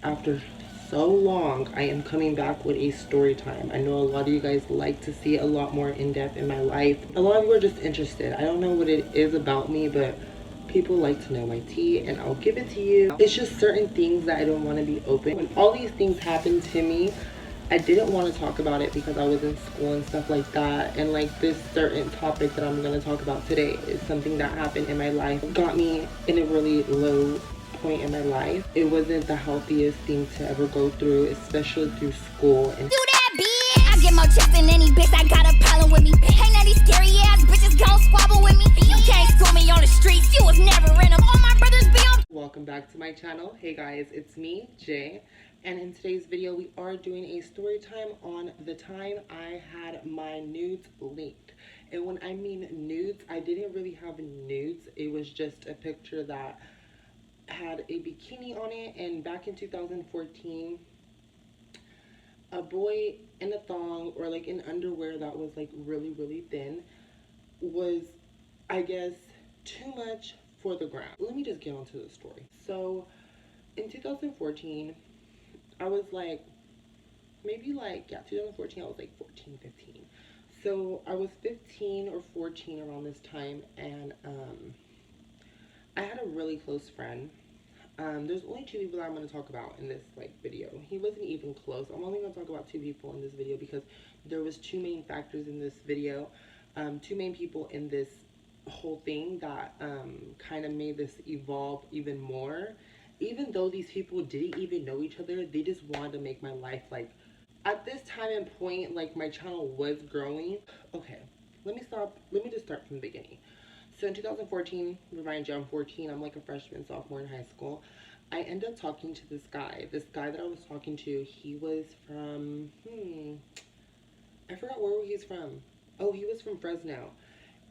After so long, I am coming back with a story time. I know a lot of you guys like to see a lot more in depth in my life. A lot of you are just interested. I don't know what it is about me, but people like to know my tea, and I'll give it to you. It's just certain things that I don't want to be open. When all these things happened to me, I didn't want to talk about it because I was in school and stuff like that. And like this certain topic that I'm going to talk about today is something that happened in my life. Got me in a really low point in my life. It wasn't the healthiest thing to ever go through, especially through school. And do that, bitch. I get more chicks than any bitch. I got a problem with me. Ain't none of these scary ass bitches gon' squabble with me. You can't school me on the streets. You was never in them. All my brothers be on. Welcome back to my channel. Hey guys, it's me, Jay. And in today's video, we are doing a story time on the time I had my nudes leaked. And when I mean nudes, I didn't really have nudes. It was just a picture that had a bikini on it. And back in 2014, a boy in a thong or like in underwear that was like really thin was, I guess, too much for the gram. Let me just get onto the story. So in 2014, I was like, maybe like, yeah, 2014, I was like 14, 15. So I was 15 or 14 around this time, and I had a really close friend. There's only two people that I'm going to talk about in this like video. He wasn't even close. I'm only going to talk about two people in this video because there was two main factors in this video. Two main people in this whole thing that kind of made this evolve even more. Even though these people didn't even know each other, they just wanted to make my life like, at this time and point, like my channel was growing. Okay, let me just start from the beginning. So in 2014, remind you, I'm 14, I'm like a freshman, sophomore in high school. I ended up talking to this guy. This guy that I was talking to, he was from, I forgot where he's from. Oh, he was from Fresno.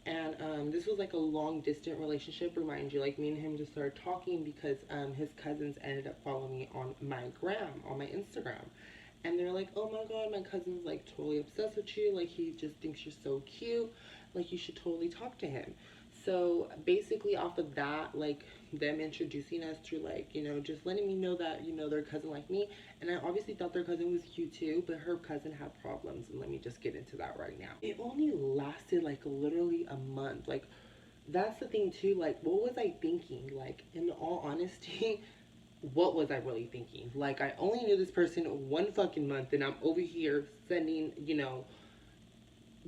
And this was like a long distance relationship, remind you, like me and him just started talking because his cousins ended up following me on my gram, on my Instagram. And they're like, oh my god, my cousin's like totally obsessed with you, like he just thinks you're so cute, like you should totally talk to him. So basically off of that, like them introducing us to, like, you know, just letting me know that, you know, their cousin like me. And I obviously thought their cousin was cute too, but her cousin had problems, and let me just get into that right now. It only lasted like literally a month. Like, that's the thing too, like what was I thinking? Like, in all honesty, what was I really thinking? Like, I only knew this person 1 fucking month, and I'm over here sending, you know,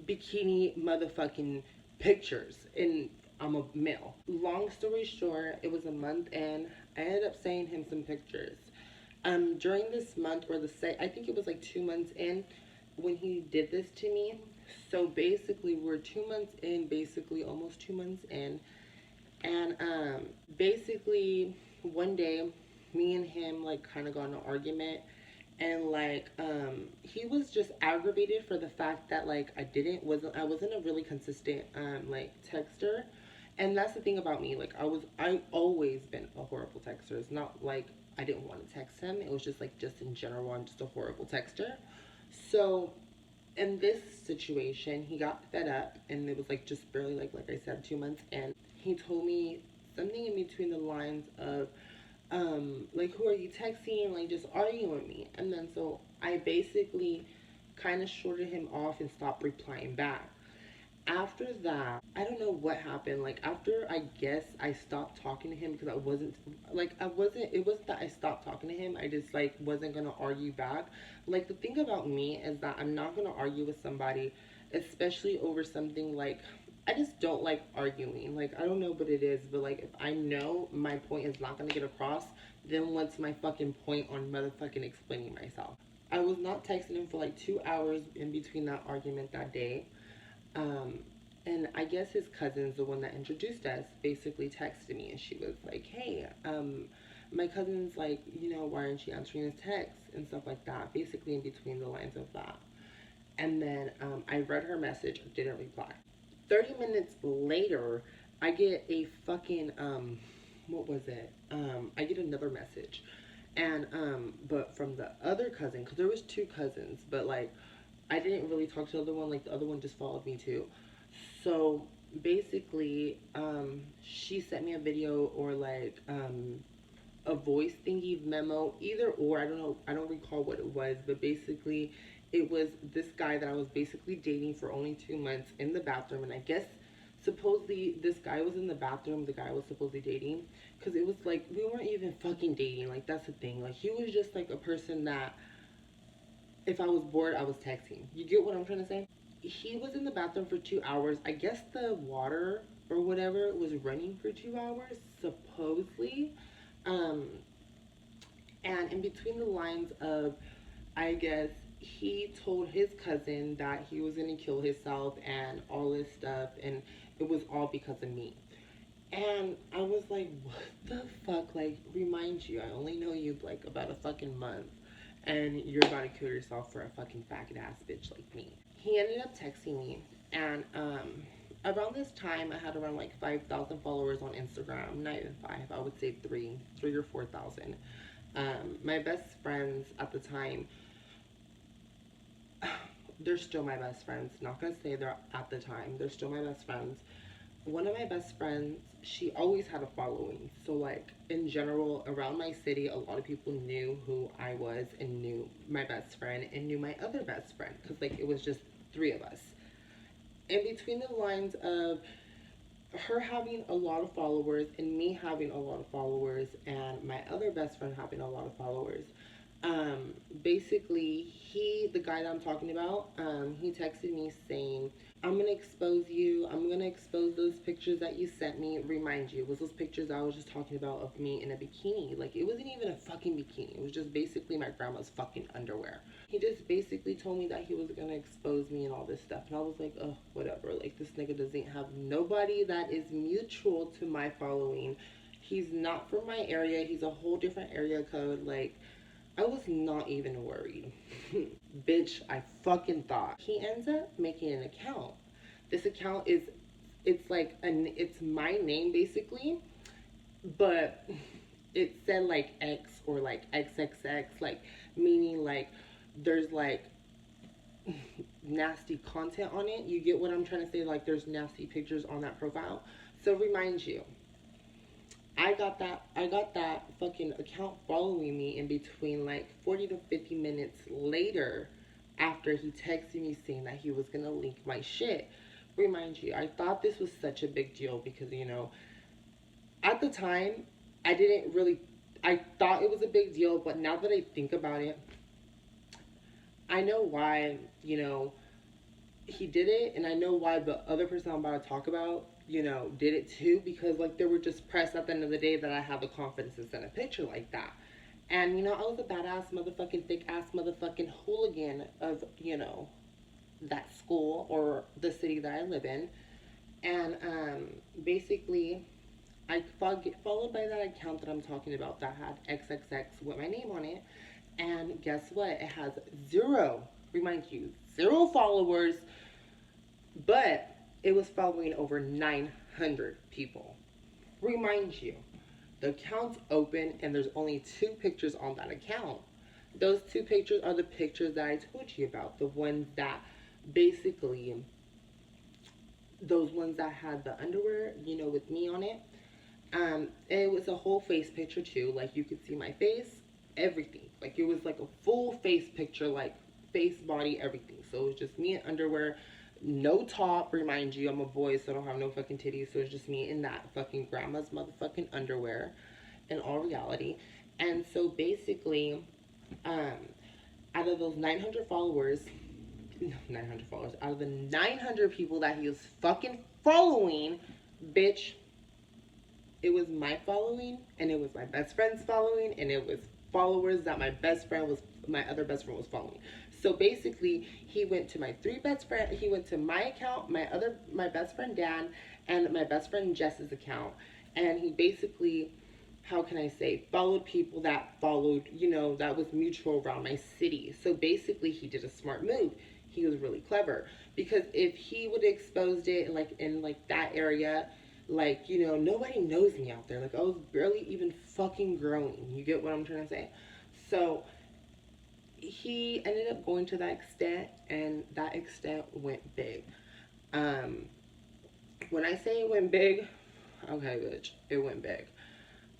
bikini motherfucking pictures, and I'm a male. Long story short, it was a month, and I ended up sending him some pictures. During this month, or I think it was like 2 months in, when he did this to me. So basically, we're 2 months in, basically almost 2 months in, and basically one day, me and him like kind of got in an argument, and like he was just aggravated for the fact that like I wasn't a really consistent like texter. And that's the thing about me, like I always been a horrible texter. It's not like I didn't want to text him, it was just like, just in general, I'm just a horrible texter. So in this situation, he got fed up, and it was like just barely like I said, 2 months, and he told me something in between the lines of like, who are you texting, like just arguing with me. And then so I basically kind of shorted him off and stopped replying back. After that, I don't know what happened. Like, after, I guess, I stopped talking to him because it wasn't that I stopped talking to him, I just like wasn't gonna argue back. Like, the thing about me is that I'm not gonna argue with somebody, especially over something like, I just don't like arguing. Like, I don't know what it is, but like, if I know my point is not gonna get across, then what's my fucking point on motherfucking explaining myself? I was not texting him for like 2 hours in between that argument that day. Um, and I guess his cousin's the one that introduced us, basically texted me, and she was like, hey, my cousin's like, you know, why aren't you answering his texts and stuff like that, basically in between the lines of that. And then I read her message, didn't reply. 30 minutes later, I get a fucking, what was it? I get another message. And, but from the other cousin, because there was two cousins, but like, I didn't really talk to the other one, like the other one just followed me too. So basically, she sent me a video, or like, a voice thingy memo, either or. I don't know. I don't recall what it was, but basically, it was this guy that I was basically dating for only 2 months in the bathroom, and I guess supposedly this guy was in the bathroom. The guy I was supposedly dating, because it was like we weren't even fucking dating. Like that's the thing. Like he was just like a person that if I was bored, I was texting. You get what I'm trying to say? He was in the bathroom for 2 hours. I guess the water or whatever was running for 2 hours, supposedly. Um, and in between the lines of, I guess, he told his cousin that he was going to kill himself and all this stuff, and it was all because of me. And I was like, what the fuck? Like, remind you, I only know you like about a fucking month, and you're about to kill yourself for a fucking faggot ass bitch like me. He ended up texting me, and around this time, I had around like 5,000 followers on Instagram. Not even five, I would say three or 4,000. My best friends at the time, they're still my best friends. Not gonna say they're at the time. They're still my best friends. One of my best friends, she always had a following. So like in general, around my city, a lot of people knew who I was and knew my best friend and knew my other best friend because like it was just three of us. In between the lines of her having a lot of followers and me having a lot of followers and my other best friend having a lot of followers, basically the guy that I'm talking about, he texted me saying, I'm gonna expose you, I'm gonna expose those pictures that you sent me. Remind you, it was those pictures I was just talking about of me in a bikini. Like it wasn't even a fucking bikini, it was just basically my grandma's fucking underwear. He just basically told me that he was gonna expose me and all this stuff, and I was like, oh, whatever. Like this nigga doesn't have nobody that is mutual to my following. He's not from my area, he's a whole different area code. Like I was not even worried. Bitch, I fucking thought. He ends up making an account. This account is, it's my name basically, but it said like X or like XXX, like meaning like there's like nasty content on it. You get what I'm trying to say? Like there's nasty pictures on that profile. So remind you, I got that fucking account following me in between like 40 to 50 minutes later after he texted me saying that he was gonna link my shit. Remind you, I thought this was such a big deal because, at the time, I thought it was a big deal, but now that I think about it, I know why, he did it, and I know why the other person I'm about to talk about, did it too, because like they were just pressed at the end of the day that I have the confidence to send a picture like that. And I was a badass motherfucking thick ass motherfucking hooligan of, that school or the city that I live in. And basically I get followed by that account that I'm talking about that had XXX with my name on it. And guess what? It has zero, remind you, zero followers, but it was following over 900 people. Remind you, the account's open and there's only 2 pictures on that account. Those 2 pictures are the pictures that I told you about. The ones that basically, those ones that had the underwear, with me on it. It was a whole face picture too. Like you could see my face, everything. Like it was like a full face picture, like face, body, everything. So it was just me in underwear, no top. Remind you, I'm a boy, so I don't have no fucking titties. So it's just me in that fucking grandma's motherfucking underwear, in all reality. And so basically, out of those 900 followers, out of the 900 people that he was fucking following, bitch, it was my following, and it was my best friend's following, and it was followers that my other best friend was following. So basically, he went to he went to my account, my best friend Dan, and my best friend Jess's account, and he basically, how can I say, followed people that followed, that was mutual around my city. So basically, he did a smart move. He was really clever, because if he would have exposed it in that area, nobody knows me out there. Like I was barely even fucking growing. You get what I'm trying to say? So he ended up going to that extent, and that extent went big. When I say it went big, okay, bitch, it went big.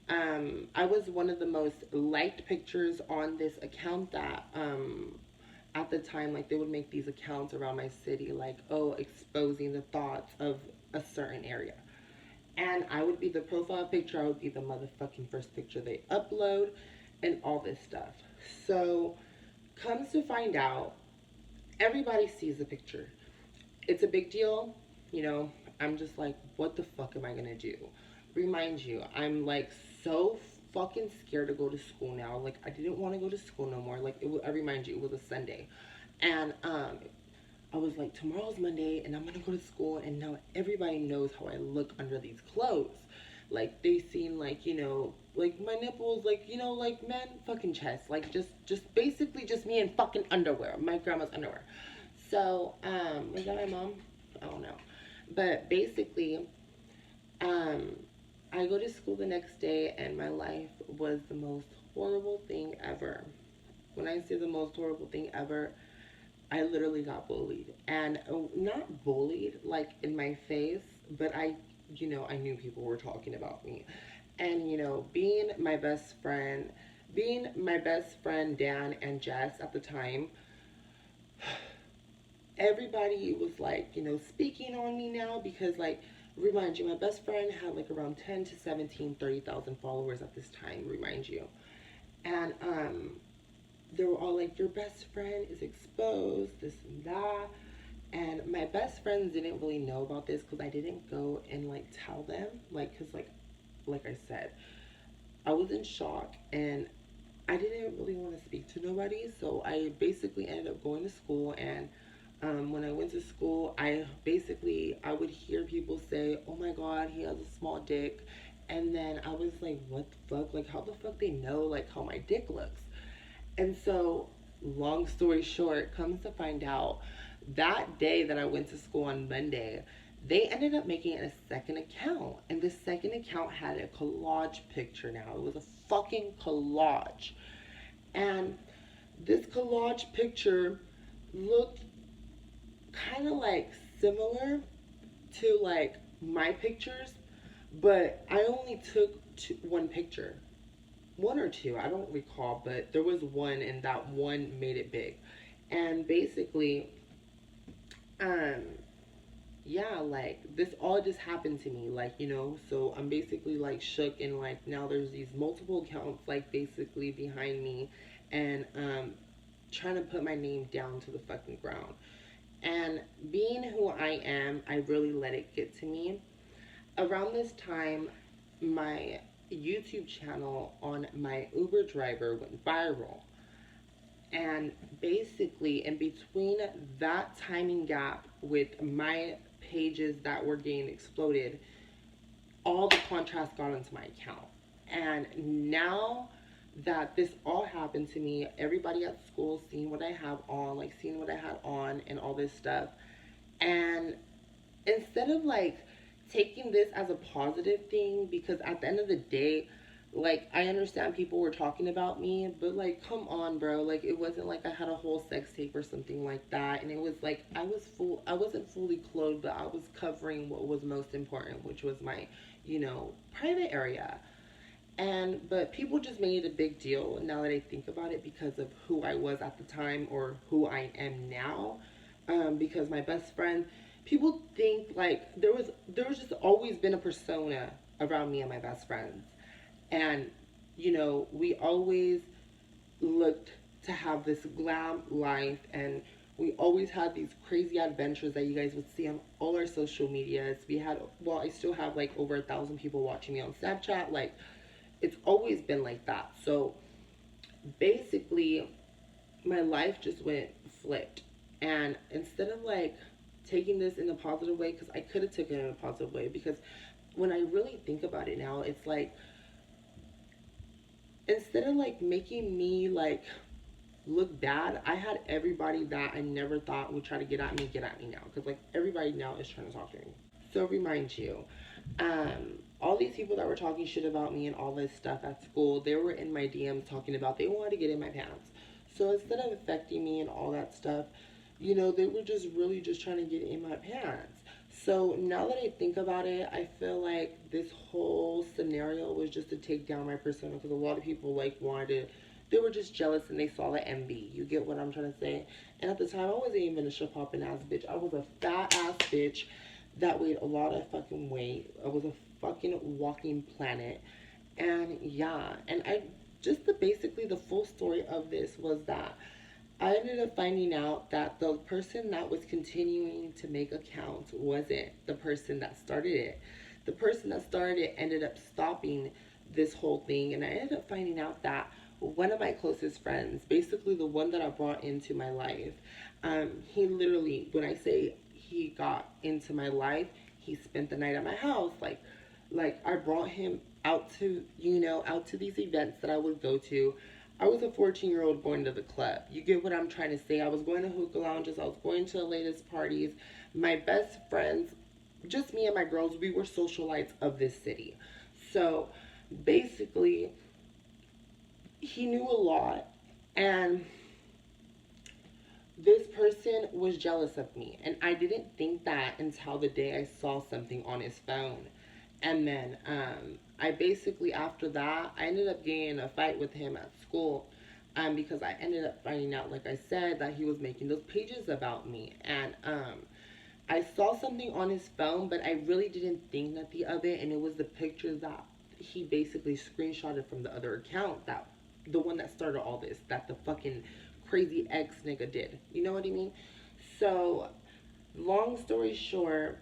I was one of the most liked pictures on this account that at the time, like, they would make these accounts around my city, like, oh, exposing the thoughts of a certain area. And I would be the profile picture, I would be the motherfucking first picture they upload, and all this stuff. So, comes to find out, everybody sees the picture. It's a big deal, you know. I'm just like, what the fuck am I gonna do? Remind you, I'm like so fucking scared to go to school now. Like, I didn't want to go to school no more. Like, I remind you, it was a Sunday, and I was like, tomorrow's Monday, and I'm gonna go to school, and now everybody knows how I look under these clothes. Like, they seen, like, you know, like my nipples, like, you know, like man fucking chest, like just basically just me in fucking underwear, my grandma's underwear. So, was that my mom? I don't know, but basically, um, I go to school the next day, and my life was the most horrible thing ever. When I say the most horrible thing ever, I literally got bullied. And not bullied like in my face, but I knew people were talking about me. And, being my best friend, Dan and Jess at the time, everybody was like, speaking on me now because, like, remind you, my best friend had like around 10 to 17, 30,000 followers at this time, remind you. And they were all like, your best friend is exposed, this and that. And my best friends didn't really know about this because I didn't go and like tell them, like, because like I said, I was in shock and I didn't really want to speak to nobody. So I basically ended up going to school, and when I went to school, I would hear people say, "Oh my God, he has a small dick," and then I was like, "What the fuck? Like, how the fuck they know like how my dick looks?" And so, long story short, comes to find out, that day that I went to school on Monday, they ended up making a second account, and this second account had a collage picture. Now it was a fucking collage, and this collage picture looked kind of like similar to like my pictures, but I only took one picture, one or two, I don't recall, but there was one, and that one made it big. And basically, um, yeah, like this all just happened to me, like, so I'm basically like shook, and like now there's these multiple accounts like basically behind me, and trying to put my name down to the fucking ground. And being who I am, I really let it get to me. Around this time, my YouTube channel on my Uber driver went viral. And basically, in between that timing gap with my pages that were getting exploded, all the contrast got into my account. And now that this all happened to me, everybody at school seeing what I have on, like seeing what I had on and all this stuff. And instead of like taking this as a positive thing, because at the end of the day, like, I understand people were talking about me, but like, come on, bro. Like, it wasn't like I had a whole sex tape or something like that. And it was like I wasn't fully clothed, but I was covering what was most important, which was my, private area. But people just made it a big deal now that I think about it, because of who I was at the time or who I am now. Because my best friend, people think like there was just always been a persona around me and my best friends. And, we always looked to have this glam life, and we always had these crazy adventures that you guys would see on all our social medias. I still have like over 1,000 people watching me on Snapchat. Like, it's always been like that. So basically, my life just went flipped. And instead of like taking this in a positive way, because I could have taken it in a positive way, because when I really think about it now, it's like, instead of like making me like look bad, I had everybody that I never thought would try to get at me now, because like everybody now is trying to talk to me. So remind you, all these people that were talking shit about me and all this stuff at school, they were in my DMs talking about they wanted to get in my pants. So instead of affecting me and all that stuff, they were just really just trying to get in my pants. So now that I think about it, I feel like this whole scenario was just to take down my persona because a lot of people like wanted to, they were just jealous and they saw the envy. You get what I'm trying to say? And at the time, I wasn't even a shit popping ass bitch. I was a fat ass bitch that weighed a lot of fucking weight. I was a fucking walking planet. And yeah, and I just basically the full story of this was that I ended up finding out that the person that was continuing to make accounts wasn't the person that started it. The person that started it ended up stopping this whole thing, and I ended up finding out that one of my closest friends, basically the one that I brought into my life, he literally, when I say he got into my life, he spent the night at my house. Like I brought him out to, out to these events that I would go to. I was a 14-year-old going to the club. You get what I'm trying to say? I was going to hookah lounges. I was going to the latest parties. My best friends, just me and my girls, we were socialites of this city. So basically, he knew a lot. And this person was jealous of me. And I didn't think that until the day I saw something on his phone. And then I basically, after that, I ended up getting in a fight with him at school because I ended up finding out, like I said, that he was making those pages about me. And I saw something on his phone, but I really didn't think nothing of it. And it was the picture that he basically screenshotted from the other account, that the one that started all this, that the fucking crazy ex nigga did. You know what I mean? So, long story short,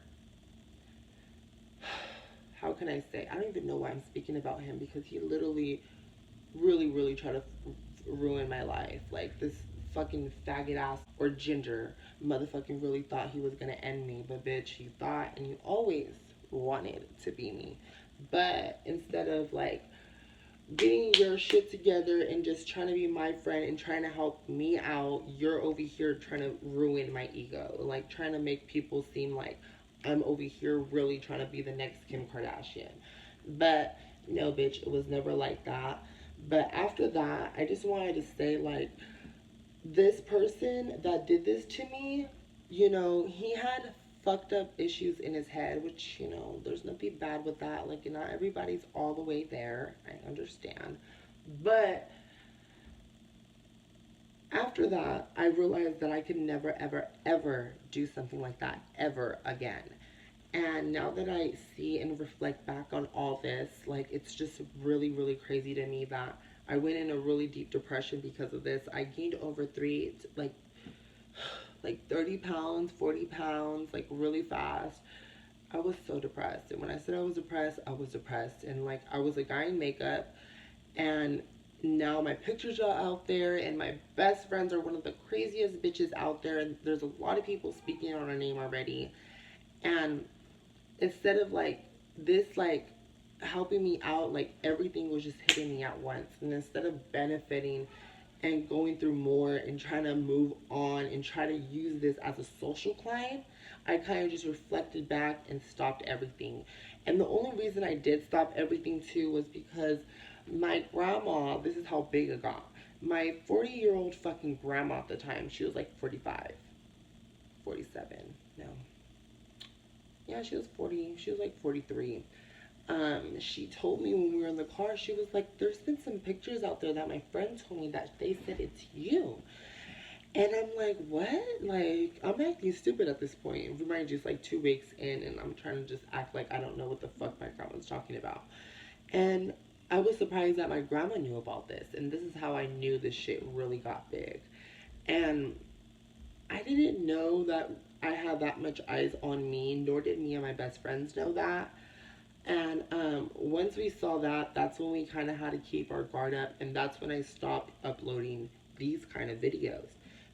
how can I say? I don't even know why I'm speaking about him because he literally, really, really tried to ruin my life. Like this fucking faggot ass or ginger motherfucking really thought he was gonna end me, but bitch, he thought and you always wanted to be me. But instead of like getting your shit together and just trying to be my friend and trying to help me out, you're over here trying to ruin my ego. Like trying to make people seem like I'm over here really trying to be the next Kim Kardashian. But no, bitch, it was never like that. But after that, I just wanted to say, like, this person that did this to me, he had fucked up issues in his head, which, there's nothing bad with that. Like, not everybody's all the way there. I understand. But after that, I realized that I could never, ever, ever do something like that ever again. And now that I see and reflect back on all this, like, it's just really, really crazy to me that I went in a really deep depression because of this. I gained over like 30 pounds, 40 pounds, like really fast. I was so depressed. And when I said I was depressed, I was depressed. And like, I was a guy in makeup, and now my pictures are out there, and my best friends are one of the craziest bitches out there. And there's a lot of people speaking on our name already. And instead of like this, like helping me out, like everything was just hitting me at once. And instead of benefiting and going through more and trying to move on and try to use this as a social climb, I kind of just reflected back and stopped everything. And the only reason I did stop everything too was because my grandma, this is how big it got. My 40-year-old fucking grandma at the time, she was like 45, 47, no. Yeah, she was 40, she was like 43. She told me when we were in the car, she was like, there's been some pictures out there that my friend told me that they said it's you. And I'm like, what? Like, I'm acting stupid at this point. Remind you, it's like 2 weeks in, and I'm trying to just act like I don't know what the fuck my grandma's talking about. And I was surprised that my grandma knew about this. And this is how I knew this shit really got big. And I didn't know that I had that much eyes on me, nor did me and my best friends know that. And once we saw that, that's when we kind of had to keep our guard up, and that's when I stopped uploading these kind of videos,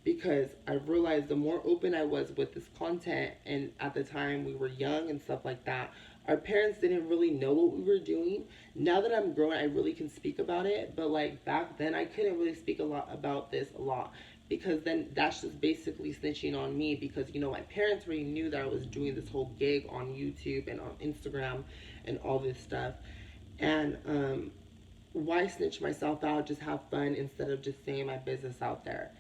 because I realized the more open I was with this content, and at the time we were young and stuff like that, our parents didn't really know what we were doing. Now that I'm grown, I really can speak about it, but like back then I couldn't really speak a lot about this a lot, because then that's just basically snitching on me, because my parents already knew that I was doing this whole gig on YouTube and on Instagram and all this stuff. And why snitch myself out, just have fun instead of just saying my business out there.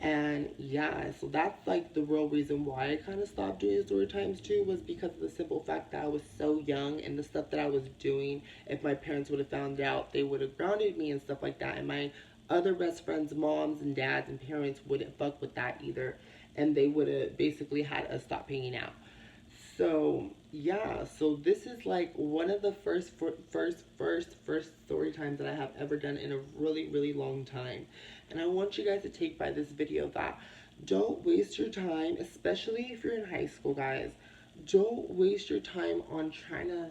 And yeah, so that's like the real reason why I kind of stopped doing story times too, was because of the simple fact that I was so young, and the stuff that I was doing, if my parents would have found out, they would have grounded me and stuff like that. And my other best friends' moms and dads and parents wouldn't fuck with that either. And they would have basically had us stop hanging out. So yeah, so this is like one of the first story times that I have ever done in a really, really long time. And I want you guys to take by this video that don't waste your time, especially if you're in high school, guys. Don't waste your time on trying to,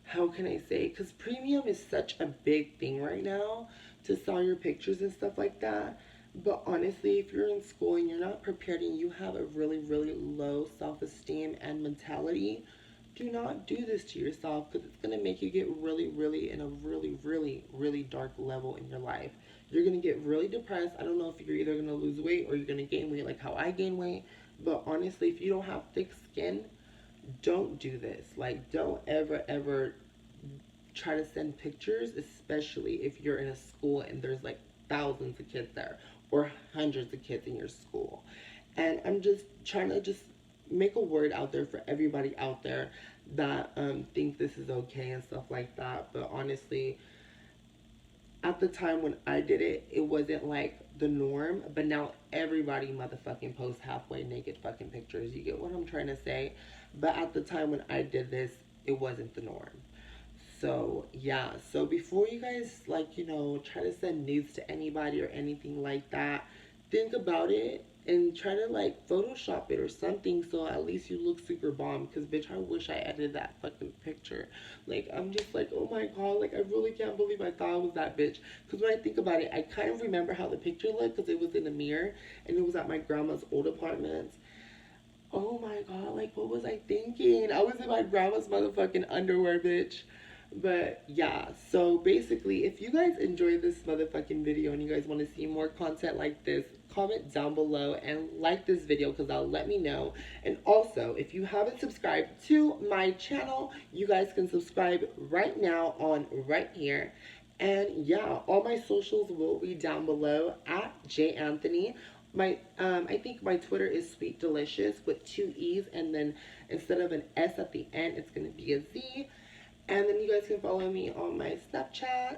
how can I say, because premium is such a big thing right now to sell your pictures and stuff like that. But honestly, if you're in school and you're not prepared and you have a really, really low self-esteem and mentality, do not do this to yourself, because it's going to make you get really, really in a really, really, really dark level in your life. You're going to get really depressed. I don't know if you're either going to lose weight or you're going to gain weight like how I gain weight. But honestly, if you don't have thick skin, don't do this. Like, don't ever, ever try to send pictures, especially if you're in a school and there's like thousands of kids there or hundreds of kids in your school. And I'm just trying to just make a word out there for everybody out there that think this is okay and stuff like that. But honestly, at the time when I did it, it wasn't like the norm. But now everybody motherfucking posts halfway naked fucking pictures. You get what I'm trying to say? But at the time when I did this, it wasn't the norm. So yeah, so before you guys, like, try to send nudes to anybody or anything like that, think about it and try to like Photoshop it or something, so at least you look super bomb. Because bitch, I wish I edited that fucking picture. Like, I'm just like, oh my god, like I really can't believe I thought I was that bitch. Because when I think about it, I kind of remember how the picture looked, because it was in a mirror and it was at my grandma's old apartment. Oh my god, like what was I thinking? I was in my grandma's motherfucking underwear, bitch. But yeah, so basically, if you guys enjoyed this motherfucking video and you guys want to see more content like this, comment down below and like this video, because that'll let me know. And also, if you haven't subscribed to my channel, you guys can subscribe right now on right here. And yeah, all my socials will be down below at Anthoni. I think my Twitter is Sweet Delicious with 2 E's, and then instead of an S at the end, it's gonna be a Z. And then you guys can follow me on my Snapchat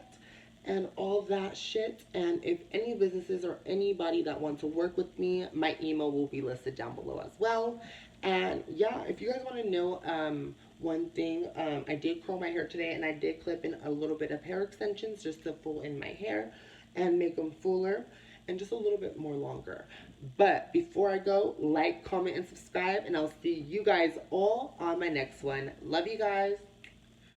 and all that shit. And if any businesses or anybody that wants to work with me, my email will be listed down below as well. And yeah, if you guys want to know one thing, I did curl my hair today, and I did clip in a little bit of hair extensions just to full in my hair and make them fuller and just a little bit more longer. But before I go, like, comment, and subscribe, and I'll see you guys all on my next one. Love you guys.